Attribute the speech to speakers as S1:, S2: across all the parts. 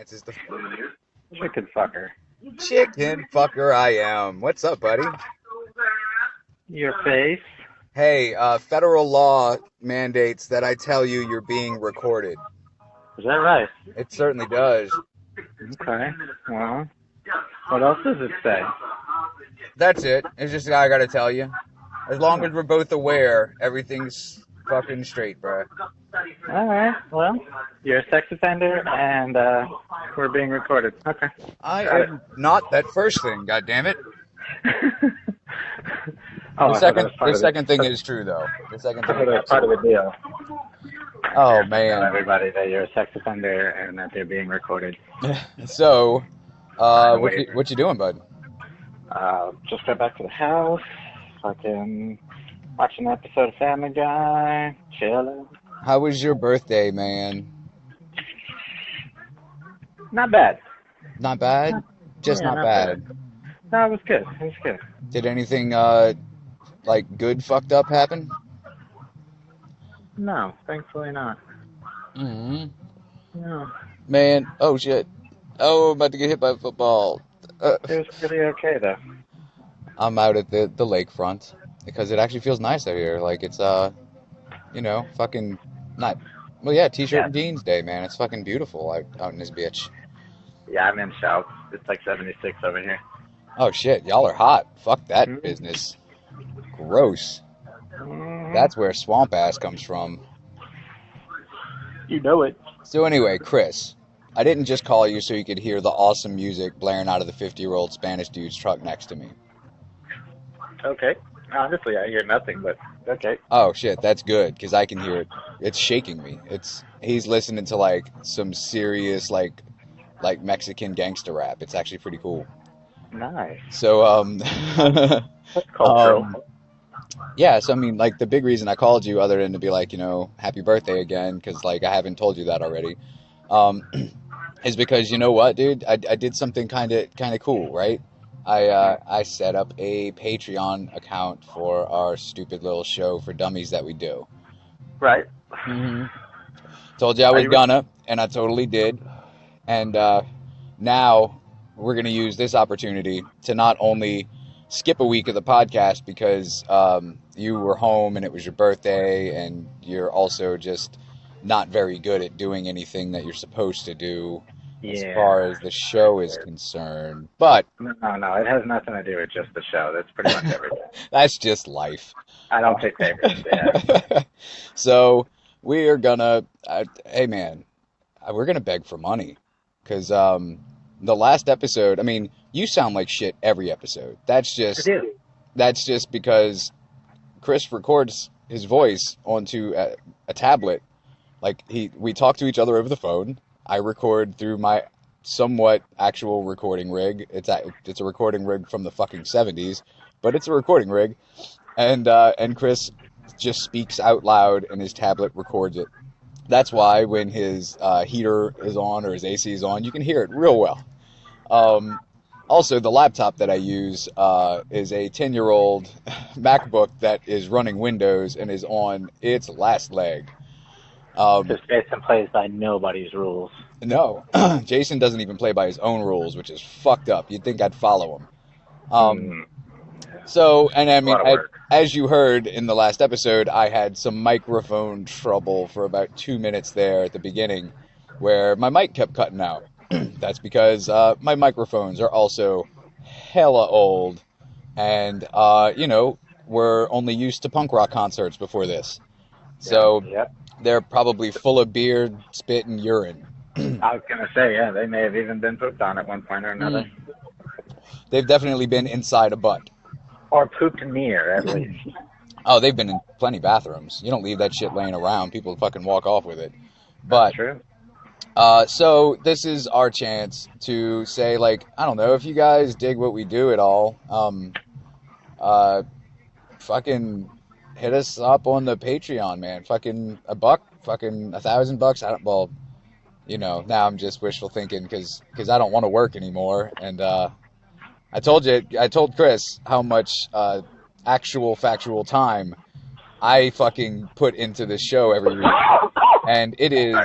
S1: Answers the
S2: Chicken fucker.
S1: chicken fucker I am. What's up, buddy?
S2: Your face?
S1: Hey, federal law mandates that I tell you you're being recorded.
S2: Is that right?
S1: It certainly does.
S2: Okay. Well, what else does it say?
S1: That's it. It's just I gotta tell you. As long as we're both aware, everything's fucking straight, bro.
S2: All right. Well, you're a sex offender, and we're being recorded. Okay.
S1: I
S2: Got it.
S1: am not that first thing, goddammit.
S2: Oh,
S1: The
S2: I thought that
S1: second,
S2: was part
S1: the
S2: of
S1: second thing is true, though. The second
S2: I
S1: thing
S2: thought that
S1: is
S2: was part of the deal.
S1: Oh,
S2: Tell
S1: man.
S2: everybody that you're a sex offender and that they're being recorded.
S1: So,
S2: Sign a
S1: what
S2: waiver.
S1: you doing, bud?
S2: Just got back to the house. Fucking watching an episode of Family Guy. Chilling.
S1: How was your birthday, man?
S2: Not bad.
S1: Not bad? Just
S2: Yeah,
S1: not bad.
S2: No, it was good. It was good.
S1: Did anything, like, good fucked up happen?
S2: No, thankfully not.
S1: hmm
S2: No.
S1: Man, oh shit. Oh, I'm about to get hit by a football.
S2: It was pretty okay, though.
S1: I'm out at the lakefront because it actually feels nice out here. Like, it's, fucking not. Well, yeah, t-shirt and jeans day, man. It's fucking beautiful out in this bitch.
S2: Yeah, I'm in South. It's like 76 over here.
S1: Oh shit, y'all are hot. Fuck that
S2: Mhm.
S1: business. Gross.
S2: Mhm.
S1: That's where swamp ass comes from.
S2: You know it.
S1: So anyway, Chris, I didn't just call you so you could hear the awesome music blaring out of the 50-year-old Spanish dude's truck next to me.
S2: Okay. Honestly, I hear nothing, but okay.
S1: Oh shit, that's good because I can hear it. It's shaking me. He's listening to like some serious like Mexican gangster rap. It's actually pretty cool.
S2: Nice.
S1: So
S2: That's cultural.
S1: yeah, so I mean, like the big reason I called you, other than to be like, happy birthday again, because like I haven't told you that already, is because you know what, dude, I did something kind of cool, right? I set up a Patreon account for our stupid little show for dummies that we do.
S2: Right.
S1: hmm Told you I was gonna, and I totally did. And now we're gonna use this opportunity to not only skip a week of the podcast because you were home and it was your birthday, and you're also just not very good at doing anything that you're supposed to do as far as the show is concerned. But
S2: No, it has nothing to do with just the show. That's pretty much everything.
S1: that's just life.
S2: I don't pick favorites. Yeah.
S1: So we are gonna, hey man, we're gonna beg for money because the last episode. I mean, you sound like shit every episode. That's just because Chris records his voice onto a tablet. Like we talk to each other over the phone. I record through my somewhat actual recording rig. It's a recording rig from the fucking 70s, but it's a recording rig. And Chris just speaks out loud and his tablet records it. That's why when his heater is on or his AC is on, you can hear it real well. Also, the laptop that I use is a 10-year-old MacBook that is running Windows and is on its last leg.
S2: Just Jason plays by nobody's rules.
S1: No, Jason doesn't even play by his own rules, which is fucked up. You'd think I'd follow him. So, and I mean, as you heard in the last episode, I had some microphone trouble for about 2 minutes there at the beginning where my mic kept cutting out. That's because my microphones are also hella old and, were only used to punk rock concerts before this. So they're probably full of beer, spit, and urine.
S2: I was going to say, yeah, they may have even been pooped on at one point or another.
S1: They've definitely been inside a butt.
S2: Or pooped near, at least.
S1: Oh, they've been in plenty of bathrooms. You don't leave that shit laying around. People fucking walk off with it. But,
S2: true.
S1: So this is our chance to say, like, I don't know, if you guys dig what we do at all, fucking hit us up on the Patreon, man. Fucking $1, fucking $1,000. Now I'm just wishful thinking because I don't want to work anymore. And I told Chris how much actual factual time I fucking put into this show every week. And it is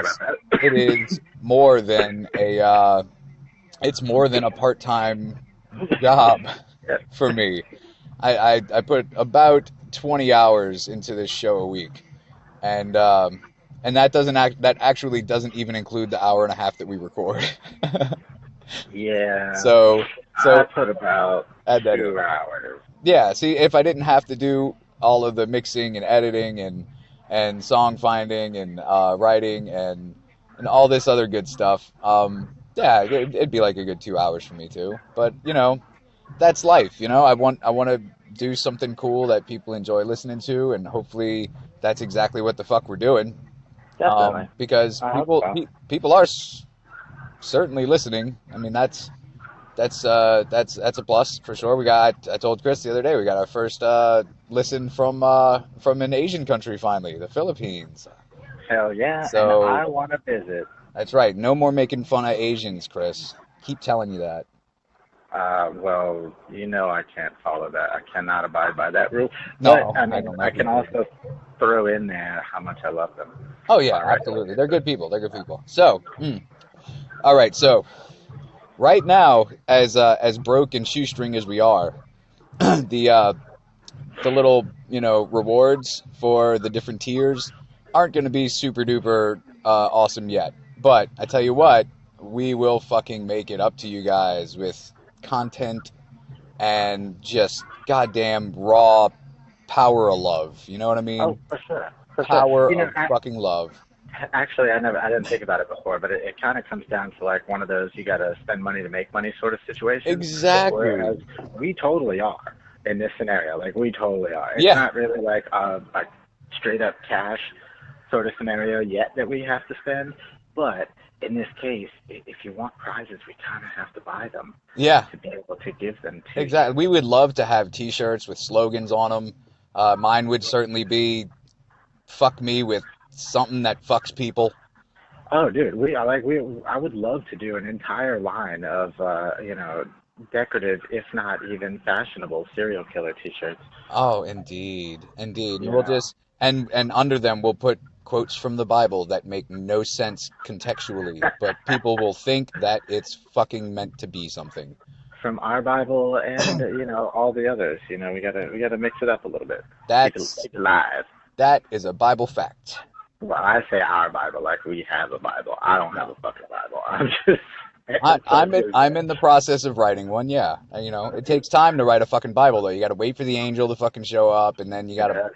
S1: it is more than it's more than a part-time job
S2: Yep.
S1: for me. I put about 20 hours into this show a week, and that actually doesn't even include the hour and a half that we record.
S2: Yeah,
S1: So
S2: I
S1: so
S2: put about
S1: add that in.
S2: 2 hours.
S1: Yeah, see, if I didn't have to do all of the mixing and editing and song finding and writing and all this other good stuff, yeah, it'd be like a good 2 hours for me too. But that's life. I want to do something cool that people enjoy listening to, and hopefully that's exactly what the fuck we're doing.
S2: Definitely.
S1: Because
S2: I hope so.
S1: people are certainly listening. I mean, that's a plus for sure. I told Chris the other day we got our first listen from an Asian country finally, the Philippines.
S2: Hell yeah, and
S1: So
S2: I want to visit.
S1: that's right. No more making fun of Asians, Chris. Keep telling you that.
S2: Well, I can't follow that. I cannot abide by that rule. But,
S1: No,
S2: I
S1: I
S2: mean,
S1: don't know
S2: I
S1: if you
S2: can
S1: could.
S2: also throw in there how much I love them.
S1: Oh yeah,
S2: All right.
S1: absolutely. They're good people. They're good people. So, all right. So right now, as broke and shoestring as we are, the little rewards for the different tiers aren't going to be super duper awesome yet. But I tell you what, we will fucking make it up to you guys with content and just goddamn raw power of love. You know what I
S2: Oh,
S1: mean?
S2: for sure, for sure.
S1: Power of fucking love.
S2: Actually, I didn't think about it before, but it kind of comes down to like one of those you got to spend money to make money sort of situations. Whereas
S1: Exactly.
S2: we totally are in this scenario. Like we totally are. It's
S1: Yeah.
S2: not really like a straight up cash sort of scenario yet that we have to spend, but in this case, if you want prizes, we kind of have to buy them
S1: Yeah.
S2: to be able to give them to you.
S1: Exactly. We would love to have T-shirts with slogans on them. Mine would certainly be "fuck me" with something that fucks people.
S2: Oh, dude, I would love to do an entire line of decorative, if not even fashionable, serial killer T-shirts.
S1: Oh, indeed, indeed. And
S2: You
S1: we'll
S2: know,
S1: just and under them we'll put quotes from the Bible that make no sense contextually, but people will think that it's fucking meant to be something.
S2: from our Bible and all the others. We gotta mix it up a little bit.
S1: That's
S2: Keep it alive.
S1: that is a Bible fact.
S2: Well, I say our Bible like we have a Bible. I don't have a fucking Bible. I'm just
S1: I'm in the process of writing one. Yeah, it takes time to write a fucking Bible though. You got to wait for the angel to fucking show up, and then
S2: yeah.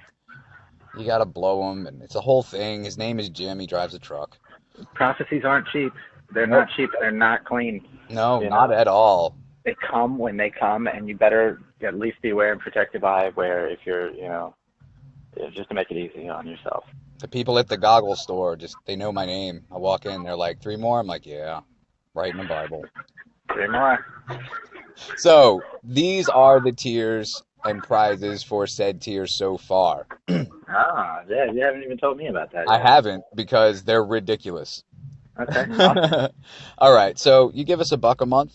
S1: you gotta blow him, and it's a whole thing. His name is Jim. He drives a truck.
S2: Prophecies aren't cheap. They're
S1: Nope.
S2: not cheap. They're not clean.
S1: No,
S2: You
S1: not
S2: know,
S1: at all.
S2: they come when they come, and you better at least be aware and protect your eye. Where if you're, just to make it easy on yourself.
S1: The people at the goggle store they know my name. I walk in, they're like, "Three more?" I'm like, "Yeah, right in the Bible."
S2: 3 more.
S1: So these are the tiers and prizes for said tiers so far.
S2: Ah, yeah, you haven't even told me about that
S1: I
S2: yet.
S1: haven't because they're ridiculous.
S2: Okay, awesome.
S1: All right, so you give us $1 a month,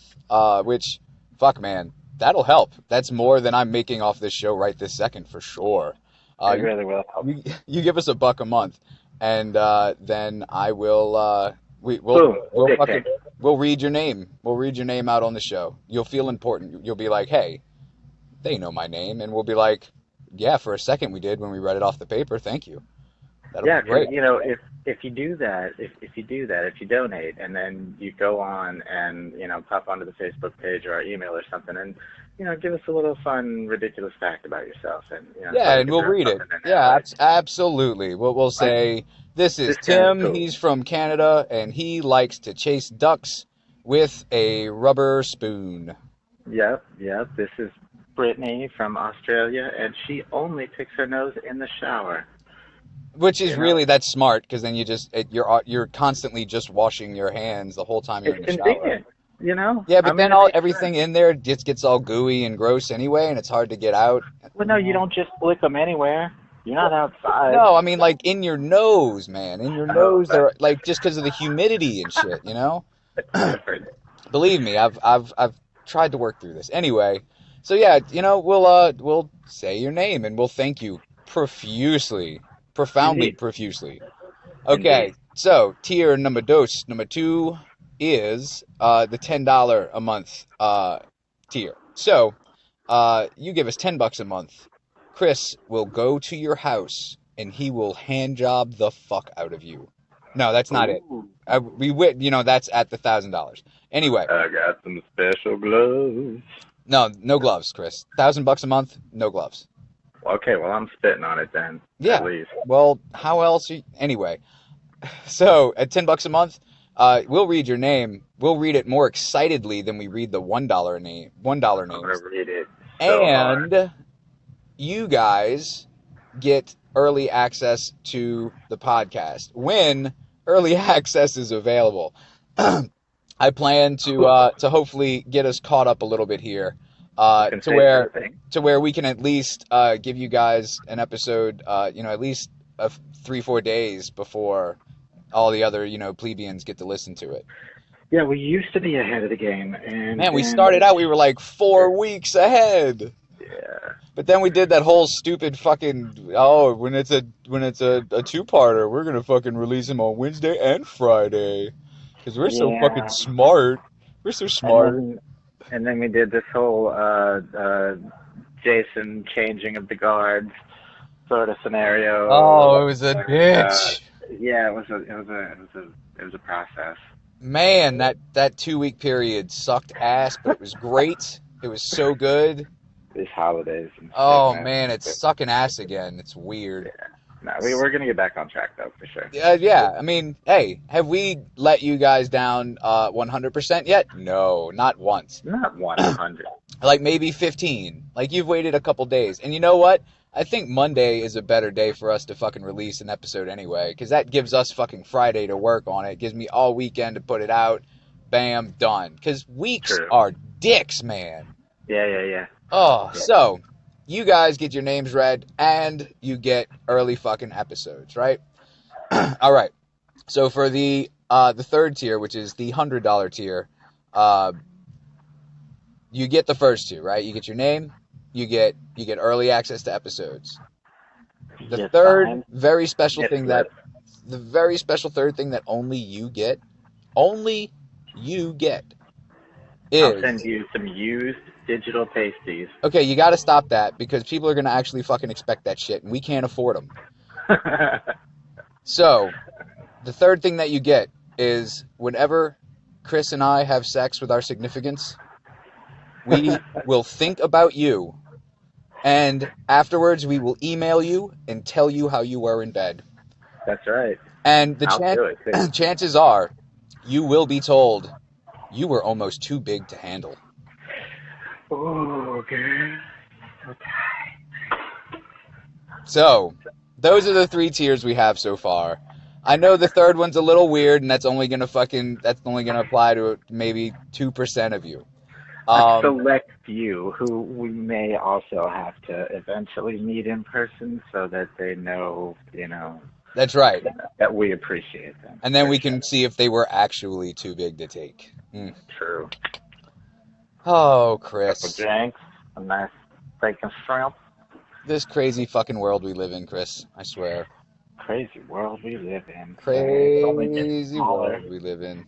S1: which, fuck man, that'll help. That's more than I'm making off this show right this second for sure.
S2: It
S1: Uh,
S2: really will help.
S1: you give us $1 a month, and then I will
S2: Boom,
S1: we'll
S2: dick
S1: fucking
S2: pic.
S1: we'll read your name. We'll read your name out on the show. You'll feel important. You'll be like, hey, they know my name, and we'll be like, yeah, for a second we did when we read it off the paper. Thank you. That'll be
S2: Yeah, because
S1: great.
S2: if you do that, if you donate and then you go on and pop onto the Facebook page or our email or something, and give us a little fun, ridiculous fact about yourself, and so
S1: Yeah,
S2: we
S1: and
S2: can
S1: we'll
S2: throw
S1: read it.
S2: something in there,
S1: Yeah,
S2: like
S1: absolutely. We'll
S2: like
S1: say this is
S2: this guy's
S1: Tim.
S2: cool.
S1: He's from Canada, and he likes to chase ducks with a rubber spoon.
S2: Yep, yep. This is Brittany from Australia, and she only picks her nose in the shower.
S1: Which is
S2: You know,
S1: really that's smart because then you're constantly just washing your hands the whole time you're
S2: it's
S1: in the shower.
S2: convenient. You know,
S1: Yeah,
S2: I
S1: but
S2: mean,
S1: then
S2: it makes sense.
S1: everything in there just gets all gooey and gross anyway, and it's hard to get out.
S2: Well, no, you don't just flick them anywhere. You're not outside.
S1: No, I mean like in your nose, man. In your
S2: Oh,
S1: nose, they're like just because of the humidity and shit.
S2: that's different.
S1: Believe me, I've tried to work through this. Anyway, so yeah, we'll say your name and we'll thank you profusely, profoundly
S2: Indeed,
S1: profusely.
S2: indeed.
S1: Okay, So, tier number two is the $10 a month tier. So, you give us $10 a month. Chris will go to your house and he will hand job the fuck out of you. No, that's not it.
S2: Ooh.
S1: That's at the $1,000. Anyway,
S2: I got some special gloves.
S1: no gloves, Chris. $1,000 a month, no gloves.
S2: Okay, well, I'm spitting on it then, at
S1: Yeah.
S2: least.
S1: Well, how else? Anyway, so at $10 a month, we'll read your name. We'll read it more excitedly than we read the $1
S2: I'm going
S1: names.
S2: to read it so hard.
S1: And you guys get early access to the podcast when early access is available. I plan to hopefully get us caught up a little bit here, to where we can at least give you guys an episode, at least 3-4 days before all the other plebeians get to listen to it.
S2: Yeah, we used to be ahead of the game, and
S1: Man, we started out, we were like 4 weeks ahead.
S2: Yeah.
S1: But then we did that whole stupid fucking when it's a two-parter, we're gonna fucking release them on Wednesday and Friday because we're so fucking smart. We're so smart.
S2: And then we did this whole Jason changing of the guards sort of scenario.
S1: Oh, it was a bitch.
S2: Yeah, it was a process.
S1: Man, that 2-week period sucked ass, but it was great. It was so good.
S2: These holidays.
S1: Oh man, it's sucking ass again. It's weird.
S2: Yeah. No, we're gonna get back on track though, for sure.
S1: Yeah. I mean, hey, have we let you guys down 100% yet? No, not once.
S2: Not 100.
S1: Like maybe 15. Like you've waited a couple days, and you know what? I think Monday is a better day for us to fucking release an episode anyway, because that gives us fucking Friday to work on it. It gives me all weekend to put it out. Bam, done. Because weeks are dicks, man.
S2: Yeah.
S1: Oh, so you guys get your names read, and you get early fucking episodes, right? All right. So for the third tier, which is the $100 tier, you get the first two, right? You get your name, you get early access to episodes. The third very special thing that only you get is
S2: I'll send you some used digital pasties.
S1: Okay, you got to stop that because people are going to actually fucking expect that shit, and we can't afford them. So, the third thing that you get is whenever Chris and I have sex with our significants, we will think about you, and afterwards we will email you and tell you how you were in bed.
S2: That's right.
S1: And the chances are you will be told you were almost too big to handle.
S2: Oh, girl.
S1: So, those are the 3 tiers we have so far. I know the third one's a little weird, and that's only gonna apply to maybe 2% of you.
S2: A select few who we may also have to eventually meet in person so that they know,
S1: That's right.
S2: That we appreciate them.
S1: And then we can see if they were actually too big to take.
S2: True.
S1: Oh, Chris.
S2: A couple drinks, a nice bacon shrimp.
S1: This crazy fucking world we live in, Chris. I swear.
S2: Crazy world we live in.
S1: Crazy world we live in.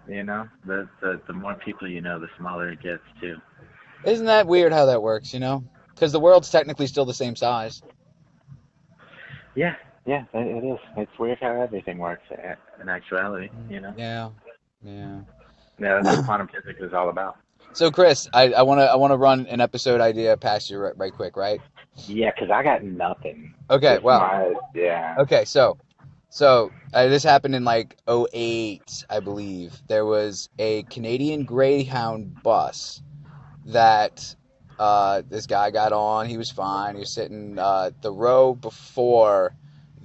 S2: The more people you know, the smaller it gets, too.
S1: Isn't that weird how that works, Because the world's technically still the same size.
S2: Yeah, it is. It's weird how everything works in actuality,
S1: Yeah.
S2: Yeah, that's what quantum physics is all about.
S1: So, Chris, I wanna run an episode idea past you right quick, right?
S2: Yeah, because I got nothing.
S1: Okay,
S2: yeah.
S1: Okay, so this happened in like 2008, I believe. There was a Canadian Greyhound bus that this guy got on. He was fine. He was sitting the row before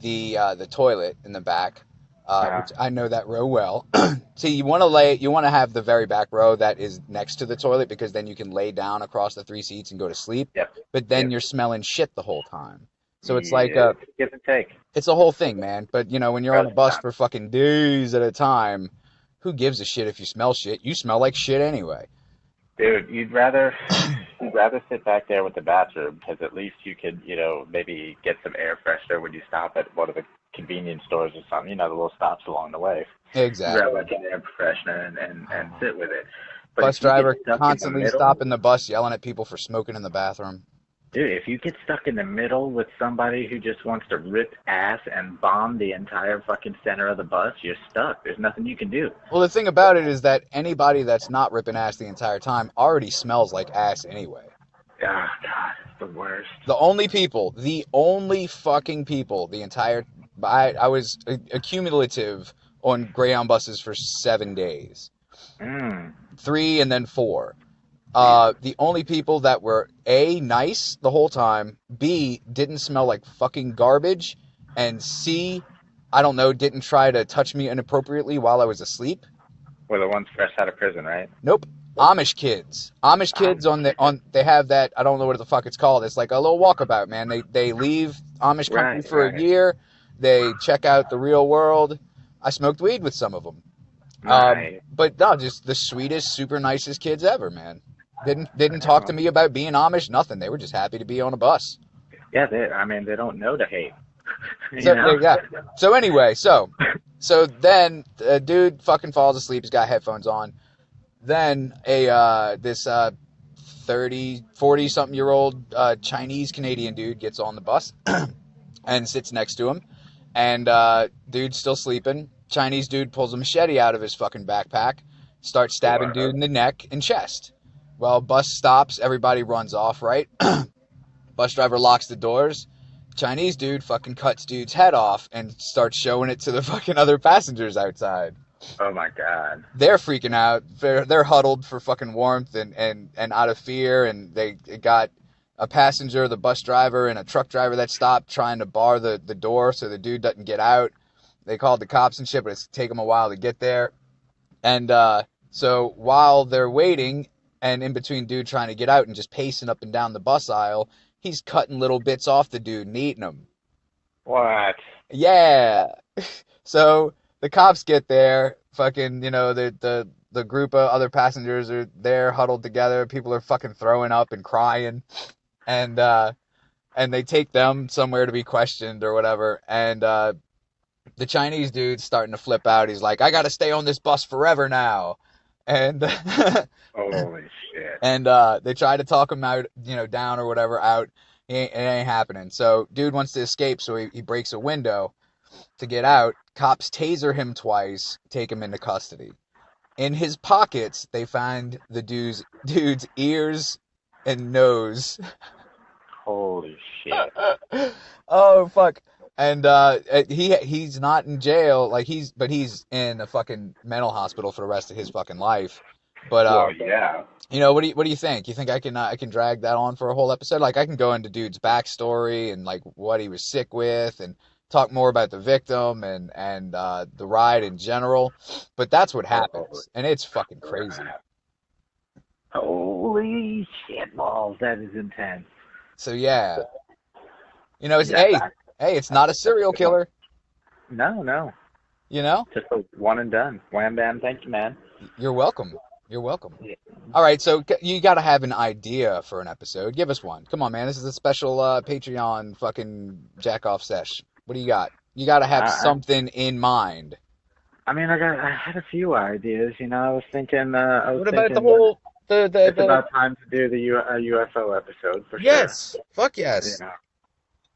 S1: the toilet in the back. Which I know that row well. See, you want to have the very back row that is next to the toilet because then you can lay down across the 3 seats and go to sleep.
S2: Yep.
S1: But then you're smelling shit the whole time. So it's like
S2: give and take.
S1: It's a whole thing, man. But when you're on a bus for fucking days at a time, who gives a shit if you smell shit? You smell like shit anyway.
S2: Dude, you'd rather sit back there with the bathroom because at least you could, maybe get some air freshener when you stop at one of the convenience stores or something, the little stops along the way. Grab
S1: Exactly.
S2: like an air freshener and sit with it. But if
S1: Bus
S2: you get
S1: driver
S2: stuck in the
S1: constantly
S2: middle,
S1: stopping the bus, yelling at people for smoking in the bathroom.
S2: dude, if you get stuck in the middle with somebody who just wants to rip ass and bomb the entire fucking center of the bus, you're stuck. There's nothing you can do.
S1: Well, the thing about it is that anybody that's not ripping ass the entire time already smells like ass anyway.
S2: Ah, God, it's the worst.
S1: The only fucking people, the entire, I was accumulative on Greyhound buses for 7 days,
S2: Mm,
S1: 3 and then 4.
S2: Jesus.
S1: The only people that were A, nice the whole time, B, didn't smell like fucking garbage, and C, I don't know, didn't try to touch me inappropriately while I was asleep.
S2: We're the ones fresh out of prison, right?
S1: Nope. Amish kids. Amish kids
S2: Um,
S1: on they have that, I don't know what the fuck it's called. It's like a little walkabout, man. They leave Amish country
S2: right,
S1: for a
S2: right,
S1: year. They check out the real world. I smoked weed with some of them.
S2: right.
S1: But no, just the sweetest, super nicest kids ever, man. Didn't talk to me about being Amish, nothing. They were just happy to be on a bus.
S2: Yeah, I mean, they don't know to hate, you
S1: So
S2: know?
S1: yeah. So anyway, so then a dude fucking falls asleep. He's got headphones on. Then this 30, 40 something year old Chinese Canadian dude gets on the bus and sits next to him. And dude's still sleeping. Chinese dude pulls a machete out of his fucking backpack, starts stabbing dude in the neck and chest. Well, bus stops, everybody runs off, right? Bus driver locks the doors. Chinese dude fucking cuts dude's head off and starts showing it to the fucking other passengers outside.
S2: Oh my God.
S1: They're freaking out. They're huddled for fucking warmth and out of fear. And they got a passenger, the bus driver, and a truck driver that stopped trying to bar the door so the dude doesn't get out. They called the cops and shit, but it's taken them a while to get there. And so while they're waiting, and in between dude trying to get out and just pacing up and down the bus aisle, he's cutting little bits off the dude and eating them.
S2: What?
S1: Yeah. So the cops get there, fucking, the group of other passengers are there huddled together. People are fucking throwing up and crying, and they take them somewhere to be questioned or whatever. And the Chinese dude's starting to flip out. He's like, "I got to stay on this bus forever now," and
S2: Holy shit.
S1: and they try to talk him out, down or whatever out. It ain't happening. So dude wants to escape, so he breaks a window to get out. Cops taser him twice, take him into custody. In his pockets, they find the dude's ears and nose.
S2: Holy shit.
S1: Oh fuck. And he's not in jail, like but he's in a fucking mental hospital for the rest of his fucking life. But
S2: Well, yeah.
S1: what do you think? You think I can drag that on for a whole episode? Like I can go into dude's backstory and like what he was sick with and talk more about the victim and the ride in general. But that's what
S2: Holy
S1: happens, and it's fucking crazy.
S2: crap. Holy shit balls. That is intense.
S1: So yeah, it's
S2: Yeah,
S1: it's not a serial killer.
S2: no, no.
S1: You know,
S2: Just a one and done. Wham bam, thank you, man.
S1: you're welcome. You're welcome.
S2: Yeah.
S1: All right, so you got to have an idea for an episode. Give us one. Come on, man. This is a special Patreon fucking jack off sesh. What do you got? You got to have
S2: I,
S1: something in mind.
S2: I mean, I had a few ideas. I was thinking,
S1: What about the whole
S2: it's
S1: the
S2: about time to do the UFO episode for sure.
S1: Yes. Fuck
S2: You
S1: yes.
S2: know,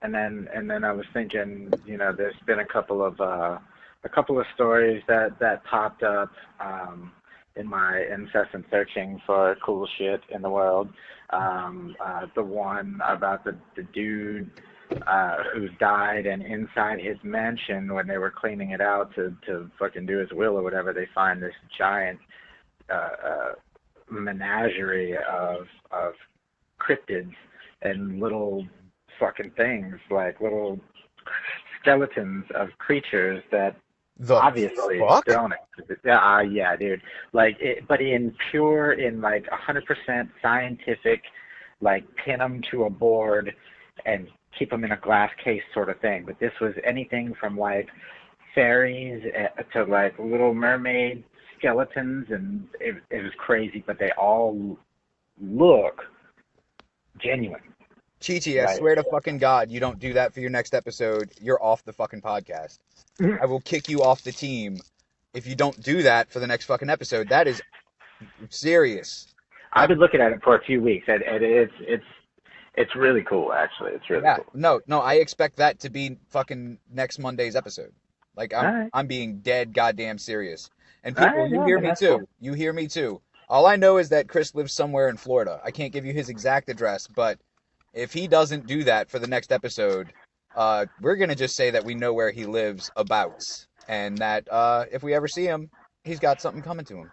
S2: and then I was thinking, there's been a couple of stories that popped up in my incessant searching for cool shit in the world. The one about the dude who's died, and inside his mansion when they were cleaning it out to fucking do his will or whatever, they find this giant menagerie of cryptids and little fucking things, like little skeletons of creatures that
S1: The
S2: obviously
S1: fuck?
S2: don't exist. Yeah, dude. Like, but in 100% scientific, like pin them to a board and keep them in a glass case sort of thing. But this was anything from like fairies to like Little Mermaid skeletons, and it was crazy. But they all look genuine,
S1: Chi-Chi, I
S2: right?
S1: swear to fucking God, you don't do that for your next episode, you're off the fucking podcast. I will kick you off the team if you don't do that for the next fucking episode. That is serious.
S2: I've been looking at it for a few weeks, and it's really cool. Actually, it's really
S1: Yeah,
S2: cool.
S1: no, I expect that to be fucking next Monday's episode. Like
S2: All
S1: I'm
S2: right,
S1: I'm being dead goddamn serious. And
S2: all
S1: people,
S2: right,
S1: you
S2: yeah,
S1: hear
S2: man,
S1: me
S2: that's cool.
S1: too. You hear me too. All I know is that Chris lives somewhere in Florida. I can't give you his exact address, but if he doesn't do that for the next episode, we're gonna just say that we know where he lives abouts, and that if we ever see him, he's got something coming to him.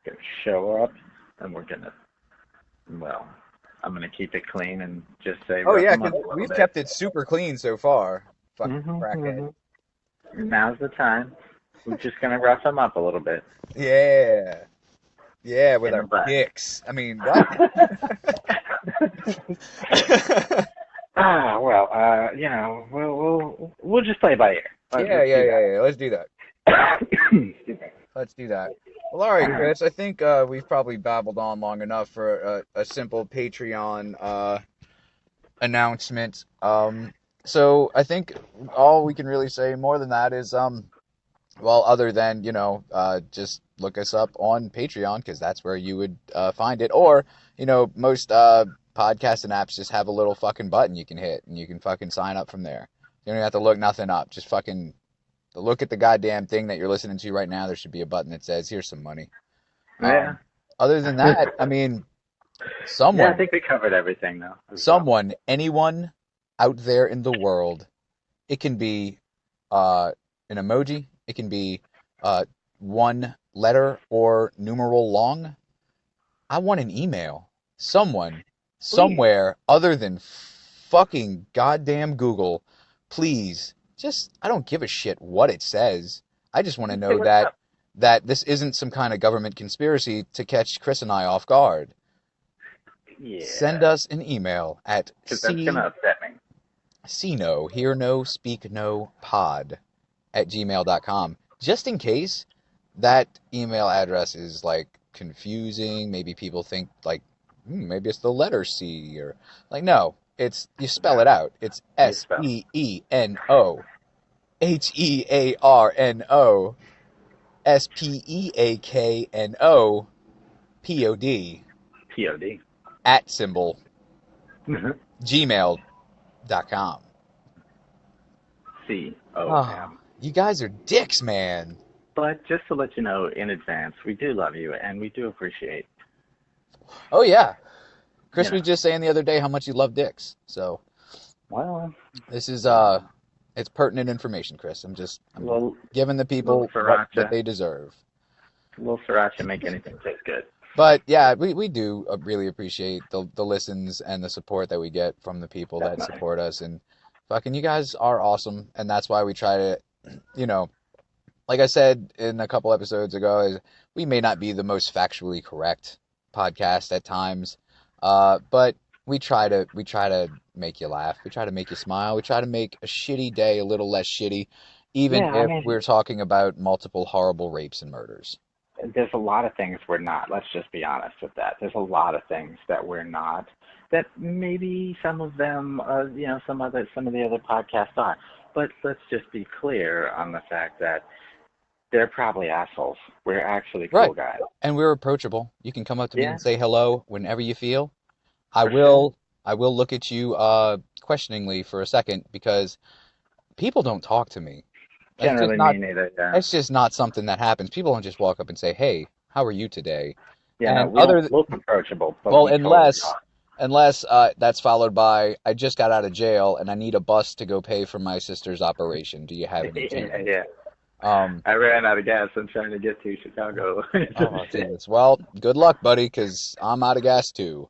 S2: Gonna show up, and we're gonna. Well, I'm gonna keep it clean and just say
S1: Oh
S2: rough
S1: yeah,
S2: them
S1: 'cause
S2: up a little
S1: we've
S2: bit.
S1: kept it super clean so far. Fucking
S2: hmm
S1: crackhead.
S2: Now's the time. We're just gonna rough them up a little bit
S1: Yeah. Yeah, with
S2: in the
S1: our
S2: butt.
S1: dicks. I mean, what?
S2: Well, we'll just play by ear. Let's
S1: Yeah, yeah,
S2: do
S1: yeah, yeah. Let's do that.
S2: that. Excuse me.
S1: Let's do that. Well, all right, Chris. I think we've probably babbled on long enough for a simple Patreon announcement. So I think all we can really say more than that is, well, other than, just look us up on Patreon because that's where you would find it. Or, most podcasts and apps just have a little fucking button you can hit and you can fucking sign up from there. You don't have to look nothing up. Just fucking look at the goddamn thing that you're listening to right now. There should be a button that says, here's some money.
S2: Yeah.
S1: Other than that, I mean,
S2: Yeah, I
S1: someone,
S2: think we covered everything though. As well.
S1: anyone out there in the world, it can be an emoji, it can be one letter or numeral long. I want an email. Someone,
S2: Please.
S1: somewhere other than fucking goddamn Google, please, just, I don't give a shit what it says. I just want to
S2: Just say
S1: know
S2: what's
S1: that
S2: up.
S1: this isn't some kind of government conspiracy to catch Chris and I off guard. Send
S2: Yeah.
S1: us an email at
S2: Because that's gonna upset me.
S1: see no, hear no, speak no pod at gmail.com. Just in case that email address is like confusing, maybe people think like, maybe it's the letter C or like, no, it's, you spell it out. It's
S2: You spell.
S1: SENOHearnoSpeaknopod
S2: POD.
S1: at symbol gmail.com. Oh,
S2: COM.
S1: you guys are dicks, man.
S2: But just to let you know in advance, we do love you and we do appreciate,
S1: Oh yeah. Chris
S2: you
S1: was
S2: know,
S1: just saying the other day how much you love dicks. So
S2: well,
S1: this is it's pertinent information, Chris. I'm
S2: little,
S1: giving the
S2: little
S1: people what
S2: sriracha,
S1: they deserve.
S2: little sriracha make anything taste good.
S1: But yeah, we do really appreciate the listens and the support that we get from the people that
S2: Definitely.
S1: support us, and fucking you guys are awesome, and that's why we try to, you know, like I said in a couple episodes ago, is we may not be the most factually correct podcast at times, but we try to make you laugh, we try to make you smile, we try to make a shitty day a little less shitty, even
S2: Yeah, I
S1: if
S2: mean,
S1: we're talking about multiple horrible rapes and murders.
S2: there's a lot of things we're not. Let's just be honest with that. There's a lot of things that we're not. That maybe some of them, some of the other podcasts are. But let's just be clear on the fact that they're probably assholes. We're actually
S1: Right.
S2: cool guys.
S1: And we're approachable. You can come up to me
S2: Yeah,
S1: and say hello whenever you feel. I
S2: for sure.
S1: will I will look at you questioningly for a second because people don't talk to me. That's just
S2: Generally,
S1: not
S2: me neither. Yeah,
S1: that's just not something that happens. People don't just walk up and say, "Hey, how are you today?"
S2: yeah.
S1: And
S2: We don't look approachable, but
S1: well,
S2: we totally
S1: unless
S2: are.
S1: that's followed by I just got out of jail and I need a bus to go pay for my sister's operation. Do you have any
S2: Yeah,
S1: change?
S2: yeah.
S1: Um,
S2: I ran out of gas. I'm trying to get to Chicago.
S1: oh, Jesus. Well, good luck, buddy, because I'm out of gas too.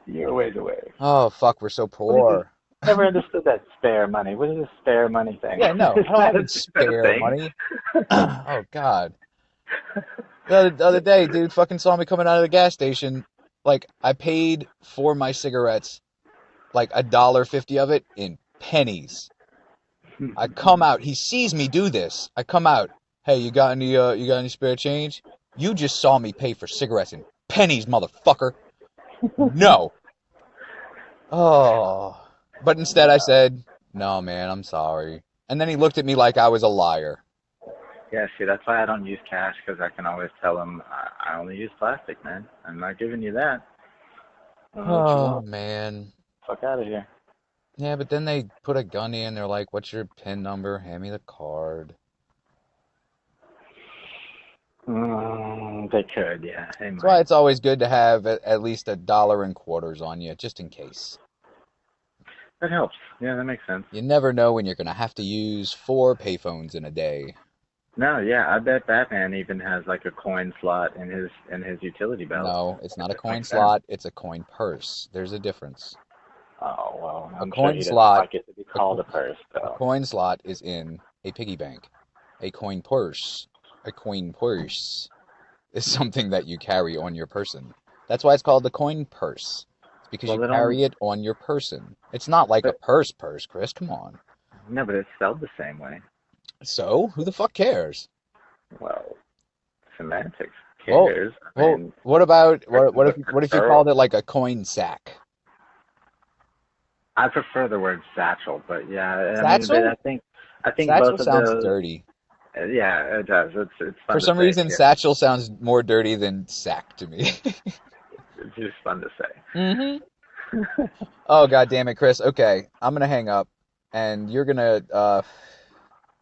S2: You're ways away.
S1: Oh, fuck, we're so
S2: What is it?
S1: poor.
S2: Never understood that spare money. What is this spare money thing?
S1: Yeah, no,
S2: Is
S1: I don't have any
S2: is that a
S1: spare
S2: thing?
S1: money. Oh, God. The other day, dude fucking saw me coming out of the gas station. Like, I paid for my cigarettes, like $1.50 of it in pennies. I come out. He sees me do this. I come out. Hey, you got any spare change? You just saw me pay for cigarettes in pennies, motherfucker. No. Oh. But instead I said, no, man, I'm sorry. And then he looked at me like I was a liar.
S2: Yeah, see, that's why I don't use cash, because I can always tell them I only use plastic, man. I'm not giving you that. I don't know what you
S1: Oh,
S2: want.
S1: man.
S2: Fuck out of here.
S1: Yeah, but then they put a gun in. They're like, what's your PIN number? Hand me the card.
S2: They could, yeah, they
S1: That's why
S2: might.
S1: it's always good to have at least $1 in quarters on you, just in case.
S2: That helps. Yeah, that makes sense.
S1: You never know when you're going to have to use 4 payphones in a day.
S2: No, yeah, I bet Batman even has like a coin slot in his utility belt.
S1: No, it's not a
S2: It
S1: coin
S2: makes sense.
S1: slot, it's a coin purse. There's a difference.
S2: Oh well,
S1: A
S2: I'm sure
S1: coin
S2: he doesn't
S1: slot,
S2: like it to be
S1: a,
S2: called
S1: co-
S2: a purse,
S1: a
S2: though.
S1: coin slot is in a piggy bank. A coin purse is something that you carry on your person. That's why it's called the coin purse. It's because you
S2: Well, it only,
S1: carry it on your person. It's not like a
S2: but
S1: purse, Chris. Come on.
S2: no, but it's spelled the same way.
S1: So, who the fuck cares?
S2: Well, semantics
S1: Well,
S2: cares. I
S1: well,
S2: mean,
S1: what about
S2: purse is
S1: what if you
S2: plural.
S1: called it like a coin sack?
S2: I prefer the word satchel, but yeah, I mean, but
S1: Satchel?
S2: I think
S1: Satchel
S2: both of
S1: sounds
S2: those.
S1: dirty.
S2: Yeah, it does. It's
S1: For
S2: fun to
S1: some
S2: say
S1: reason,
S2: too.
S1: satchel sounds more dirty than sack to me.
S2: It's just fun to say.
S1: hmm Oh, God damn it, Chris. Okay, I'm gonna hang up, and you're gonna,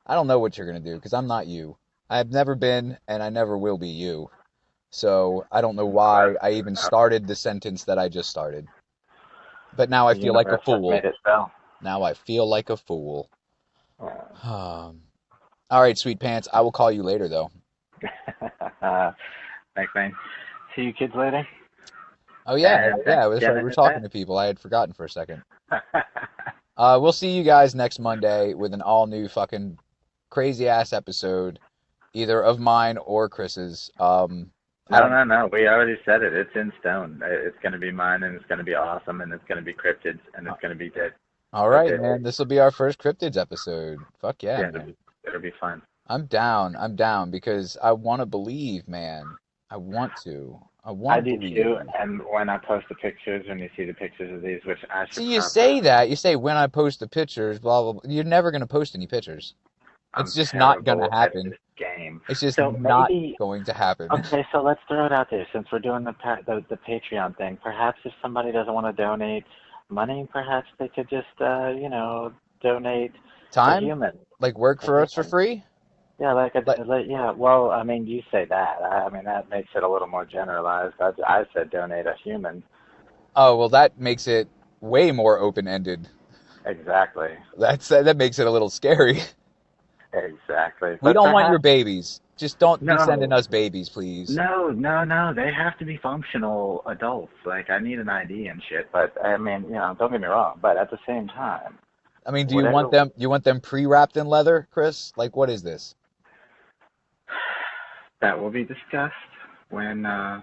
S1: I don't know what you're gonna do, because I'm not you. I have never been, and I never will be you. So I don't know
S2: The
S1: why
S2: universe,
S1: I even started the sentence that I just started. But now I
S2: the
S1: feel like a
S2: universe has made
S1: fool.
S2: it so.
S1: Now I feel like a fool.
S2: Oh.
S1: All right, sweet pants. I will call you later, though.
S2: Thanks, man. See you kids later.
S1: Oh yeah,
S2: And
S1: yeah. That's right.
S2: Jenna
S1: We're
S2: did
S1: talking
S2: that.
S1: to people. I had forgotten for a second. We'll see you guys next Monday with an all new fucking crazy ass episode, either of mine or Chris's. I
S2: No,
S1: don't.
S2: no, no. We already said it. It's in stone. It's going to be mine, and it's going to be awesome, and it's going to be cryptids, and it's going to be dead.
S1: All right,
S2: Okay.
S1: man. This will be our first cryptids episode. Fuck yeah,
S2: Yeah,
S1: man.
S2: it'll be fun.
S1: I'm down. I'm down because I want to believe, man. I want to. I want
S2: I
S1: to
S2: do too.
S1: believe.
S2: And when I post the pictures, when you see the pictures of these, which I should
S1: See, you
S2: probably,
S1: say that. You say when I post the pictures, blah blah blah. You're never gonna post any pictures. It's
S2: I'm
S1: just not gonna
S2: terrible at
S1: happen.
S2: this game.
S1: It's just
S2: So
S1: not
S2: maybe,
S1: going to happen.
S2: okay, so let's throw it out there. Since we're doing the Patreon thing, perhaps if somebody doesn't want to donate money, perhaps they could just, donate a
S1: Time?
S2: human.
S1: Like work
S2: A
S1: for us for
S2: human.
S1: free?
S2: Yeah,
S1: Like,
S2: yeah. Well, I mean, you say that. I mean, that makes it a little more generalized. I said donate a human.
S1: oh well, that makes it way more open ended.
S2: Exactly.
S1: That makes it a little scary.
S2: Exactly.
S1: We
S2: But
S1: don't want your
S2: perhaps,
S1: babies. Just don't be sending
S2: no,
S1: us babies, please.
S2: no. They have to be functional adults. Like, I need an ID and shit. But, I mean, don't get me wrong. But at the same time,
S1: I mean, do you want
S2: whatever,
S1: them? You want them pre-wrapped in leather, Chris? Like, what is this?
S2: that will be discussed when,
S1: I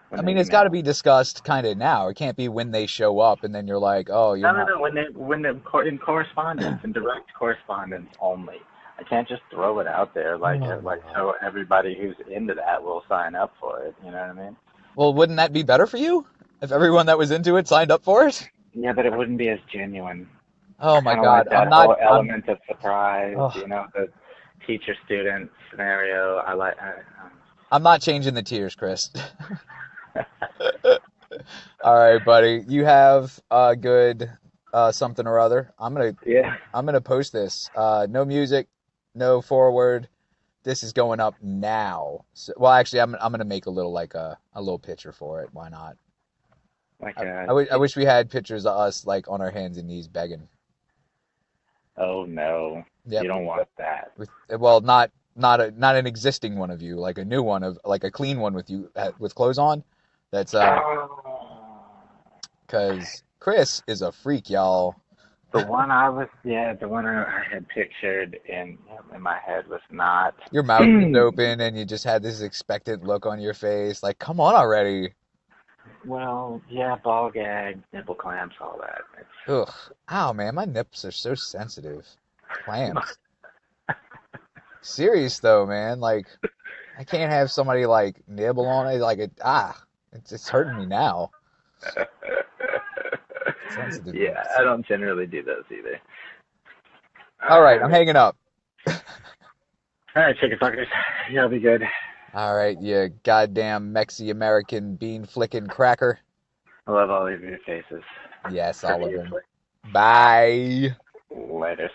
S2: when
S1: mean,
S2: they
S1: it's got
S2: email
S1: to
S2: us.
S1: be discussed kind of now. It can't be when they show up and then you're like, oh, you're
S2: No, no,
S1: not.
S2: no. In correspondence, in direct correspondence only. I can't just throw it out there like so everybody who's into that will sign up for it. You know what I mean?
S1: Well, wouldn't that be better for you if everyone that was into it signed up for it?
S2: Yeah, but it wouldn't be as genuine.
S1: Oh
S2: I
S1: my
S2: kind of like
S1: God,
S2: that
S1: I'm not.
S2: whole
S1: I'm.
S2: element of surprise.
S1: Oh,
S2: The teacher-student scenario. I like.
S1: I'm not changing the tiers, Chris. All right, buddy. You have a good something or other.
S2: Yeah.
S1: I'm gonna post this. No music, no forward. This is going up now. So, well, actually, I'm gonna make a little like a little picture for it. Why not?
S2: Like
S1: I wish we had pictures of us like on our hands and knees begging.
S2: oh no, you
S1: Yep.
S2: don't want that.
S1: Well, not an existing one of you, like a new one of like a clean one with you with clothes on. That's
S2: Oh.
S1: because Chris is a freak, y'all.
S2: The one I had pictured in my head was not.
S1: Your mouth was open and you just had this expectant look on your face, like, come on already.
S2: Well, yeah, ball gag, nipple clamps, all that.
S1: Ugh. Ow, man, my nips are so sensitive. Clamps. Serious though, man. Like, I can't have somebody like nibble on it. Like it's hurting me now. Sensitive
S2: Yeah,
S1: beast.
S2: I don't generally do those either.
S1: All right, I'm
S2: Alright.
S1: hanging up.
S2: Alright, chicken fuckers. You'll be good.
S1: All right, you goddamn Mexi American bean flicking cracker.
S2: I love all of your faces.
S1: Yes, all of them.
S2: Profusely.
S1: Bye.
S2: Later.